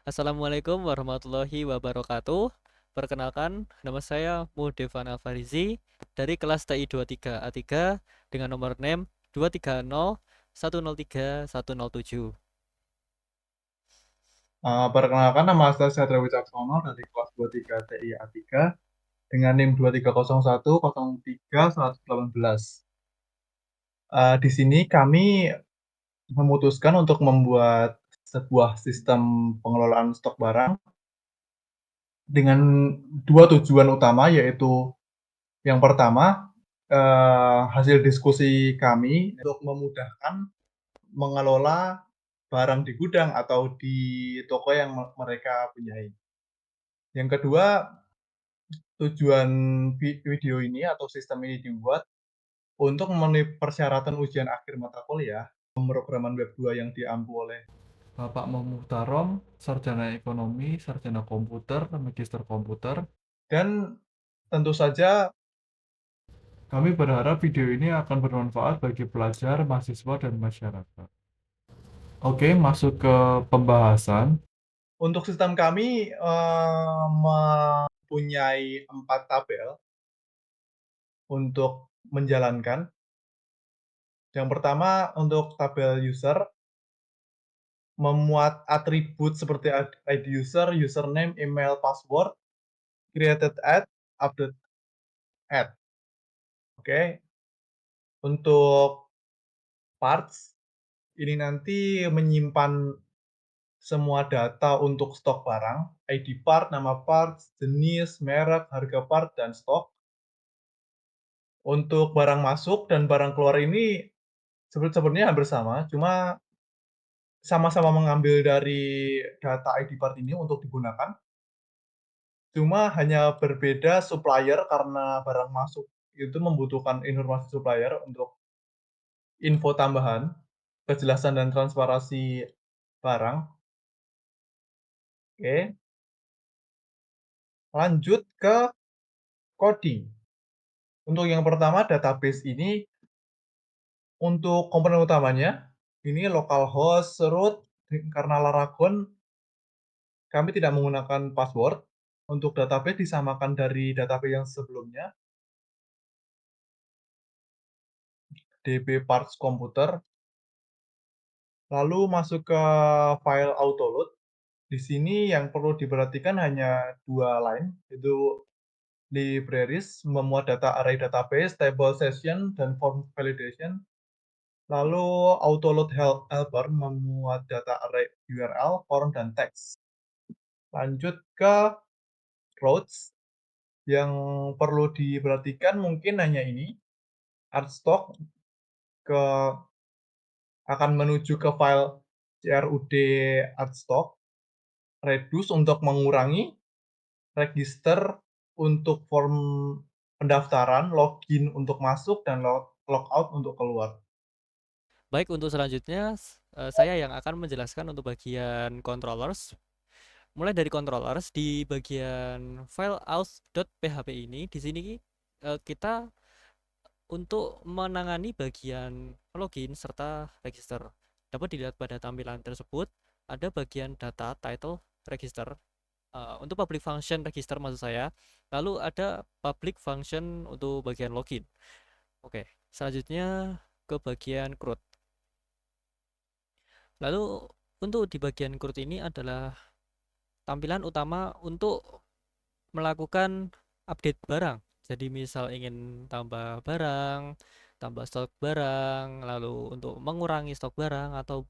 Assalamualaikum warahmatullahi wabarakatuh. Perkenalkan, nama saya Mudevan Alfarizi dari kelas TI 23A3 dengan nomor NEM 230103107. Perkenalkan, nama saya Satria Wicaksono dari kelas 23 TI A3 dengan NIM 230103118. Di sini kami memutuskan untuk membuat sebuah sistem pengelolaan stok barang dengan dua tujuan utama, yaitu yang pertama, hasil diskusi kami untuk memudahkan mengelola barang di gudang atau di toko yang mereka punyai. Yang kedua, tujuan video ini atau sistem ini dibuat untuk memenuhi persyaratan ujian akhir mata kuliah pemrograman web 2 yang diampu oleh Bapak Muhtarom, sarjana ekonomi, sarjana komputer, magister komputer. Dan tentu saja kami berharap video ini akan bermanfaat bagi pelajar, mahasiswa, dan masyarakat. Oke, masuk ke pembahasan. Untuk sistem kami mempunyai 4 tabel untuk menjalankan. Yang pertama, untuk tabel user, memuat atribut seperti ID user, username, email, password, created ad, update ad. Oke. Untuk parts, ini nanti menyimpan semua data untuk stok barang, ID part, nama parts, jenis, merek, harga part, dan stok. Untuk barang masuk dan barang keluar ini sebenarnya hampir sama, cuma sama-sama mengambil dari data ID part ini untuk digunakan. Cuma hanya berbeda supplier karena barang masuk itu membutuhkan informasi supplier untuk info tambahan, kejelasan dan transparansi barang. Oke, lanjut ke coding. Untuk yang pertama, database ini untuk komponen utamanya, ini localhost, root, karena Laragon kami tidak menggunakan password. Untuk database disamakan dari database yang sebelumnya, db parts komputer. Lalu masuk ke file autoload. Di sini yang perlu diperhatikan hanya dua line, yaitu libraries, memuat data array database, table session, dan form validation. Lalu autoload helper memuat data array URL, form, dan teks. Lanjut ke routes. Yang perlu diperhatikan mungkin hanya ini, artstock ke akan menuju ke file crud artstock, reduce untuk mengurangi, register untuk form pendaftaran, login untuk masuk, dan logout untuk keluar. Baik, untuk selanjutnya saya yang akan menjelaskan untuk bagian controllers. Mulai dari controllers di bagian file aus.php ini, di sini kita untuk menangani bagian login serta register. Dapat dilihat pada tampilan tersebut ada bagian data title register. Untuk public function register maksud saya. Lalu ada public function untuk bagian login. Oke, selanjutnya ke bagian CRUD. Lalu untuk di bagian CRUD ini adalah tampilan utama untuk melakukan update barang. Jadi misal ingin tambah barang, tambah stok barang, lalu untuk mengurangi stok barang atau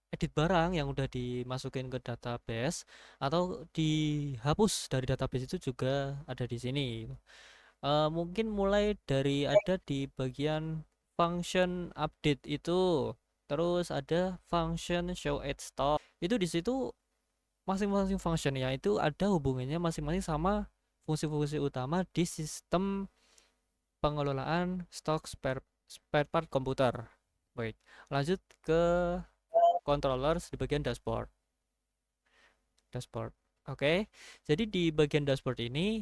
edit barang yang udah dimasukin ke database atau dihapus dari database itu juga ada di sini. Mungkin mulai dari ada di bagian function update itu, terus ada function show add stock. Itu di situ masing-masing functionnya itu ada hubungannya masing-masing sama fungsi-fungsi utama di sistem pengelolaan stok spare part komputer. Baik, lanjut ke controllers di bagian dashboard. Dashboard. Oke, jadi di bagian dashboard ini,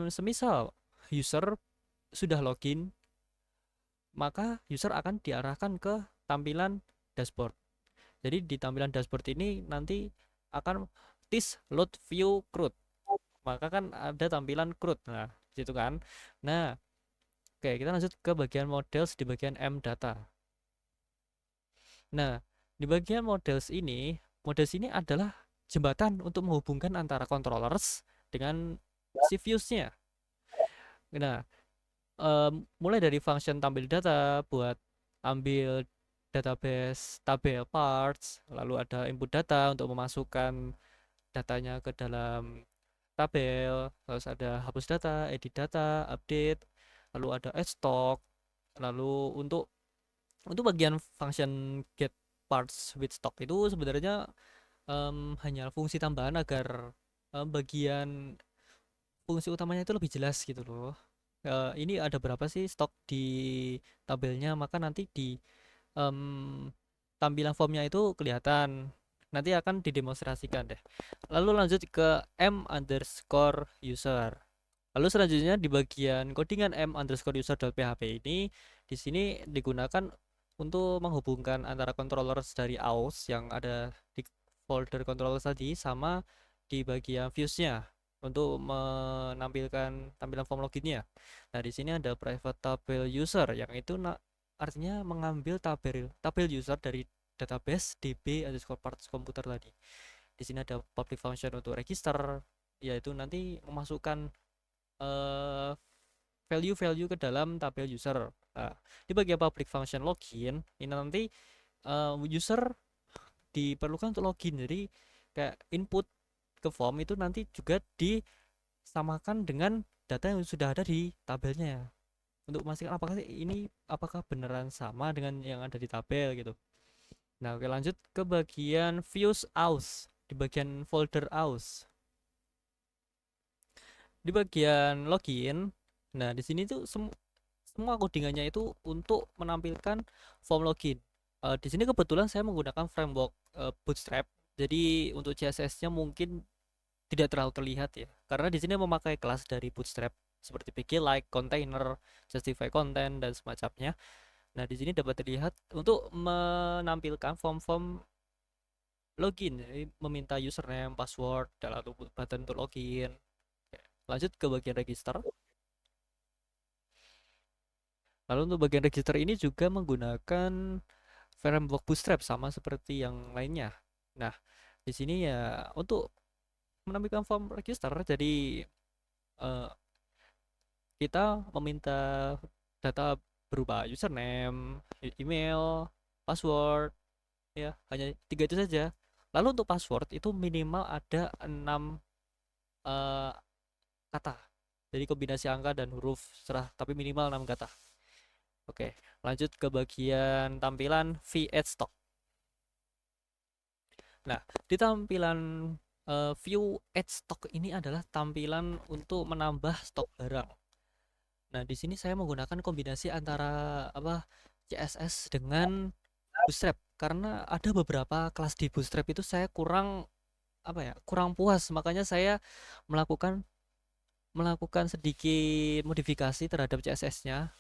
semisal user sudah login, maka user akan diarahkan ke tampilan dashboard. Jadi di tampilan dashboard ini nanti akan this load view CRUD, maka kan ada tampilan CRUD. Nah, situ kan. Nah, oke, kita lanjut ke bagian models di bagian M data. Nah, di bagian models ini adalah jembatan untuk menghubungkan antara controllers dengan si views-nya. Nah, mulai dari function tampil data buat ambil database tabel parts, lalu ada input data untuk memasukkan datanya ke dalam tabel, terus ada hapus data, edit data, update, lalu ada add stock, lalu untuk bagian function get parts with stock itu sebenarnya hanya fungsi tambahan agar bagian fungsi utamanya itu lebih jelas gitu loh. Ini ada berapa sih stok di tabelnya, maka nanti di em, tampilan formnya itu kelihatan, nanti akan didemonstrasikan deh. Lalu lanjut ke m underscore user. Lalu selanjutnya di bagian codingan m underscore user.php ini, di sini digunakan untuk menghubungkan antara controllers dari aus yang ada di folder controller tadi sama di bagian viewsnya untuk menampilkan tampilan form loginnya. Nah, di sini ada private tabel user yang itu artinya mengambil tabel tabel user dari database db underscore parts komputer tadi. Di sini ada public function untuk register, yaitu nanti memasukkan eh, value-value ke dalam tabel user. Nah, di bagian public function login ini nanti user diperlukan untuk login. Jadi kayak input ke form itu nanti juga disamakan dengan data yang sudah ada di tabelnya untuk memastikan apakah beneran sama dengan yang ada di tabel gitu. Nah, oke, lanjut ke bagian views aus di bagian folder aus. Di bagian login, nah di sini tuh semua codingannya itu untuk menampilkan form login. Di sini kebetulan saya menggunakan framework Bootstrap, jadi untuk CSS-nya mungkin tidak terlalu terlihat ya, karena di sini memakai kelas dari Bootstrap seperti pg-like, container, justify content dan semacamnya. Nah, di sini dapat terlihat untuk menampilkan form-form login, jadi meminta username, password, dan lalu button untuk login. Lanjut ke bagian register. Lalu untuk bagian register ini juga menggunakan framework Bootstrap sama seperti yang lainnya. Nah, di sini ya untuk menampilkan form register, jadi eh, kita meminta data berupa username, email, password, ya hanya tiga itu saja. Lalu untuk password itu minimal ada 6 eh, kata. Jadi kombinasi angka dan huruf serah, tapi minimal 6 kata. Oke, lanjut ke bagian tampilan v8 stock. Nah, di tampilan view add stock ini adalah tampilan untuk menambah stok barang. Nah, di sini saya menggunakan kombinasi antara CSS dengan Bootstrap karena ada beberapa kelas di Bootstrap itu saya kurang puas, makanya saya melakukan melakukan sedikit modifikasi terhadap CSS-nya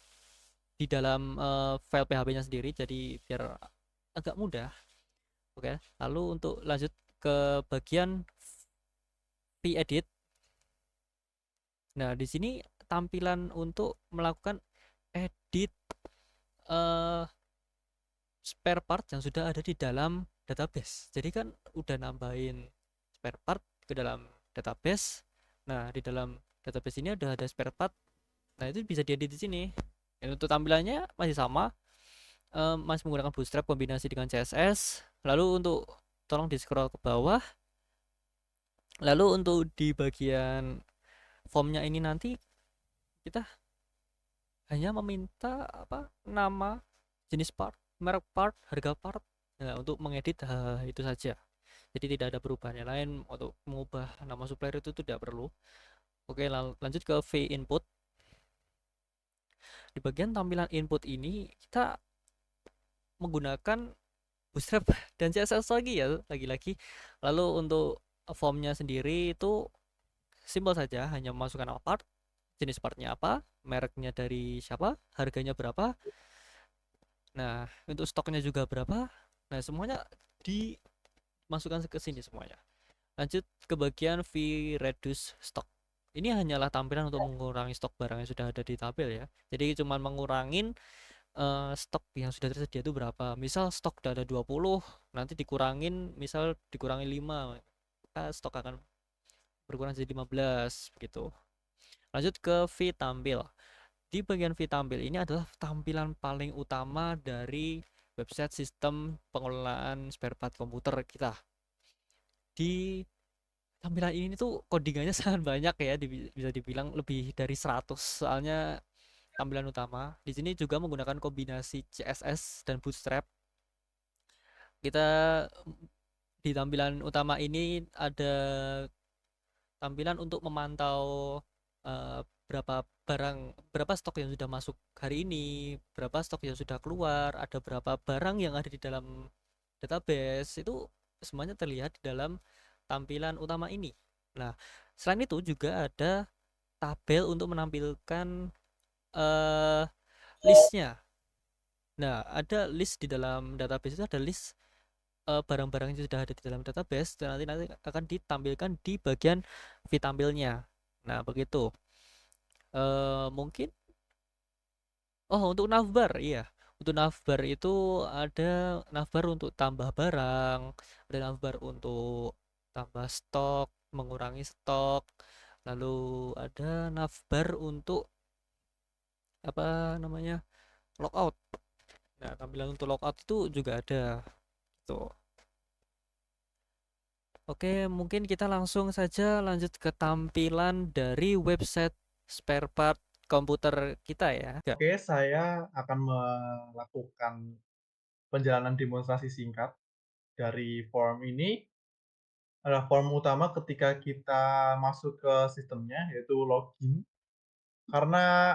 di dalam file PHP-nya sendiri, jadi biar agak mudah. Oke, lalu untuk lanjut ke bagian edit. Nah, di sini tampilan untuk melakukan edit eh, spare part yang sudah ada di dalam database. Jadi kan udah nambahin spare part ke dalam database. Nah, di dalam database ini udah ada spare part. Nah, itu bisa diedit di sini. Dan untuk tampilannya masih sama, masih menggunakan Bootstrap kombinasi dengan CSS. Lalu untuk tolong di scroll ke bawah. Lalu untuk di bagian formnya ini nanti kita hanya meminta nama, jenis part, merek part, harga part. Nah, untuk mengedit itu saja. Jadi tidak ada perubahan yang lain. Untuk mengubah nama supplier itu tidak perlu. Oke, lanjut ke v input. Di bagian tampilan input ini kita menggunakan Bootstrap dan CSS lagi ya, lagi-lagi. Lalu untuk formnya sendiri itu simpel saja, hanya memasukkan nama part, jenis partnya apa, mereknya dari siapa, harganya berapa. Nah, untuk stoknya juga berapa. Nah, semuanya dimasukkan ke sini semuanya. Lanjut ke bagian fee reduce stock. Ini hanyalah tampilan untuk mengurangi stok barang yang sudah ada di tabel ya. Jadi cuma mengurangin stok yang sudah tersedia itu berapa. Misal stok udah ada 20, nanti dikurangin, misal dikurangi 5, maka stok akan berkurang jadi 15 begitu. Lanjut ke fee tampil. Di bagian fee tampil ini adalah tampilan paling utama dari website sistem pengelolaan spare part komputer kita. Di tampilan ini tuh codingannya sangat banyak ya, bisa dibilang lebih dari 100. Soalnya tampilan utama di sini juga menggunakan kombinasi CSS dan Bootstrap. Kita di tampilan utama ini ada tampilan untuk memantau berapa barang, berapa stok yang sudah masuk hari ini, berapa stok yang sudah keluar, ada berapa barang yang ada di dalam database, itu semuanya terlihat di dalam tampilan utama ini. Nah, selain itu juga ada tabel untuk menampilkan eh, listnya. Nah, ada list di dalam database, itu ada list barang-barang yang sudah ada di dalam database, dan nanti akan ditampilkan di bagian vitampilnya. Nah, begitu. Mungkin untuk navbar, iya. Untuk navbar itu ada navbar untuk tambah barang, ada navbar untuk tambah stok, mengurangi stok, lalu ada navbar untuk apa namanya, logout. Nah, tampilan untuk logout itu juga ada. Tuh. Oke, mungkin kita langsung saja lanjut ke tampilan dari website spare part komputer kita ya. Ya. Oke, saya akan melakukan penjalanan demonstrasi singkat dari form ini. Adalah form utama ketika kita masuk ke sistemnya, yaitu login. Karena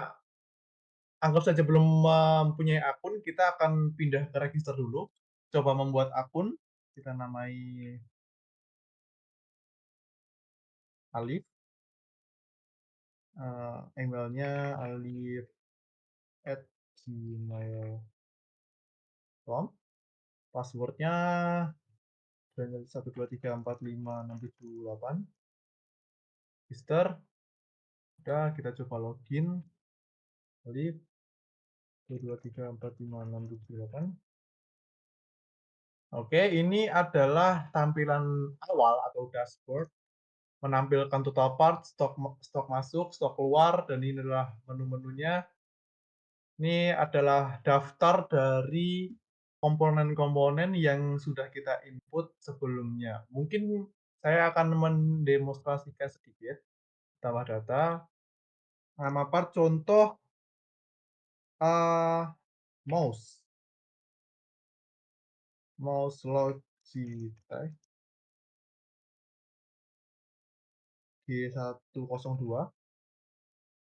anggap saja belum mempunyai akun, kita akan pindah ke register dulu. Coba membuat akun, kita namai Alif, emailnya alif@gmail.com, passwordnya 123456788, register, udah kita coba login, Alif 123456788. Oke, ini adalah tampilan awal atau dashboard, menampilkan total part, stok masuk, stok keluar, dan ini adalah menu-menunya. Ini adalah daftar dari komponen-komponen yang sudah kita input sebelumnya. Mungkin saya akan mendemonstrasikan sedikit tambah data. Nama part contoh mouse, mouse Logitech G102,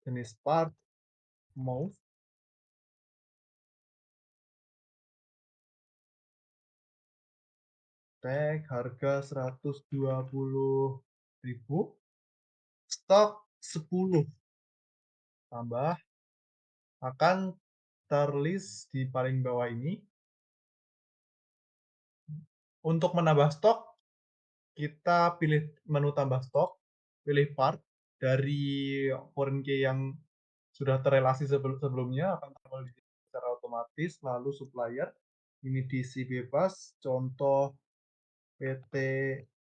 jenis part mouse, tag harga 120.000, stok 10, tambah, akan terlist di paling bawah ini. Untuk menambah stok, kita pilih menu tambah stok, pilih part dari foreign key yang sudah terrelasi sebelumnya akan tampil di sini secara otomatis. Lalu supplier, ini diisi bebas, contoh PT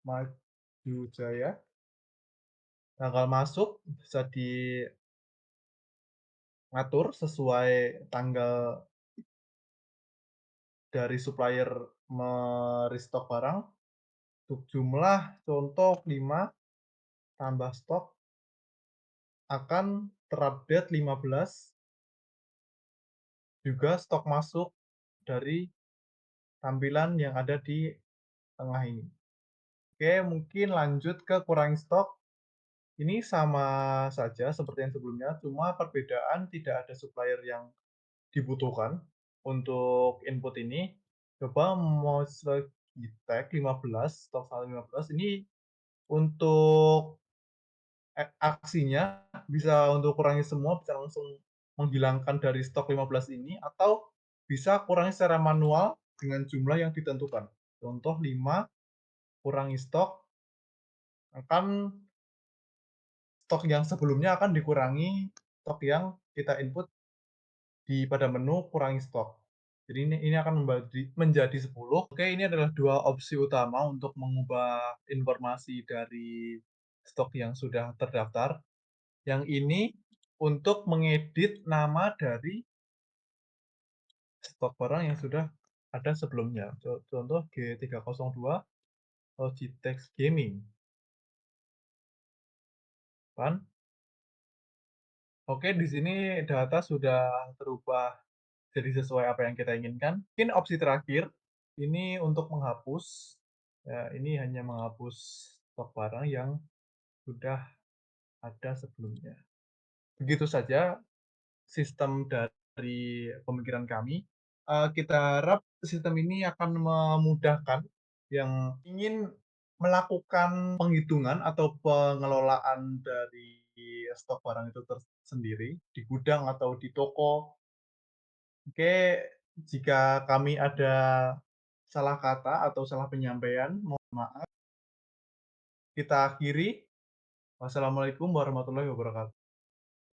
Maju Jaya. Tanggal masuk bisa diatur sesuai tanggal dari supplier merestock barang. Untuk jumlah contoh 5, tambah stok akan terupdate 15, juga stok masuk dari tampilan yang ada di tengah ini. Oke, mungkin lanjut ke kurangi stok. Ini sama saja seperti yang sebelumnya, cuma perbedaan tidak ada supplier yang dibutuhkan untuk input ini. Coba mouse Logitech 15, stok 15 ini untuk aksinya bisa untuk kurangi semua, bisa langsung menghilangkan dari stok 15 ini, atau bisa kurangi secara manual dengan jumlah yang ditentukan. Contoh 5, kurangi stok, akan stok yang sebelumnya akan dikurangi stok yang kita input pada menu kurangi stok. Jadi ini akan menjadi 10. Oke, ini adalah 2 opsi utama untuk mengubah informasi dari stok yang sudah terdaftar. Yang ini untuk mengedit nama dari stok barang yang sudah ada sebelumnya. Contoh G302 Logitech Gaming, kan. Oke, di sini data sudah terubah jadi sesuai apa yang kita inginkan. Mungkin opsi terakhir, ini untuk menghapus, ya ini hanya menghapus stok barang yang sudah ada sebelumnya. Begitu saja sistem dari pemikiran kami. Kita harap sistem ini akan memudahkan yang ingin melakukan penghitungan atau pengelolaan dari stok barang itu tersendiri di gudang atau di toko. Oke, jika kami ada salah kata atau salah penyampaian, mohon maaf. Kita akhiri. Wassalamualaikum warahmatullahi wabarakatuh.